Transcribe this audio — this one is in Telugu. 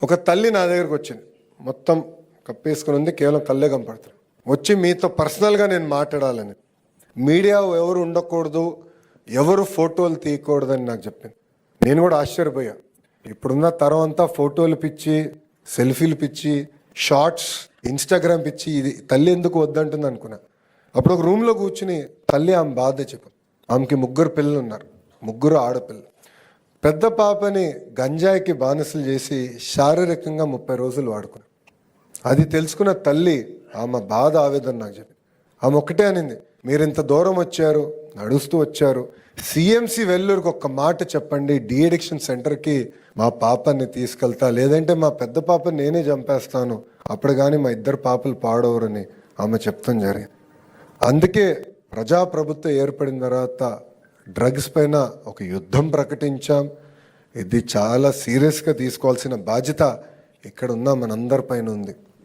ఒక తల్లి నా దగ్గరకు వచ్చింది, మొత్తం కప్పేసుకుని ఉంది, కేవలం కళ్ళే కనపడుతుంది. వచ్చి మీతో పర్సనల్గా నేను మాట్లాడాలని, మీడియా ఎవరు ఉండకూడదు, ఎవరు ఫోటోలు తీయకూడదని నాకు చెప్పింది. నేను కూడా ఆశ్చర్యపోయా. ఇప్పుడున్న తరం అంతా ఫోటోలు పిచ్చి, సెల్ఫీలు పిచ్చి, షార్ట్స్, ఇన్స్టాగ్రామ్ పిచ్చి. ఇది తల్లి ఎందుకు వద్దంటుంది అనుకున్నా. అప్పుడు ఒక రూమ్లో కూర్చుని తల్లి ఆమె బాధ చెప్పు. ఆమెకి 3 పిల్లలు ఉన్నారు, 3 ఆడపిల్లలు. పెద్ద పాపని గంజాయికి బానిసలు చేసి శారీరకంగా 30 రోజులు వాడుకున్నారు. అది తెలుసుకున్న తల్లి ఆమె బాధ, ఆవేదన నాకు చెప్పి ఆమె ఒక్కటే అనింది, మీరు ఇంత దూరం వచ్చారు, నడుస్తూ వచ్చారు, సిఎంసి వెల్లూరుకి ఒక్క మాట చెప్పండి, డీఅడిక్షన్ సెంటర్కి మా పాపని తీసుకెళ్తా, లేదంటే మా పెద్ద పాపని నేనే చంపేస్తాను, అప్పుడు కానీ మా 2 పాపలు పాడవరని ఆమె చెప్తాం జరిగింది. అందుకే ప్రజాప్రభుత్వం ఏర్పడిన తర్వాత డ్రగ్స్ పైన ఒక యుద్ధం ప్రకటించాం. ఇది చాలా సీరియస్గా తీసుకోవాల్సిన బాధ్యత ఇక్కడ ఉన్న మనందరి పైన ఉంది.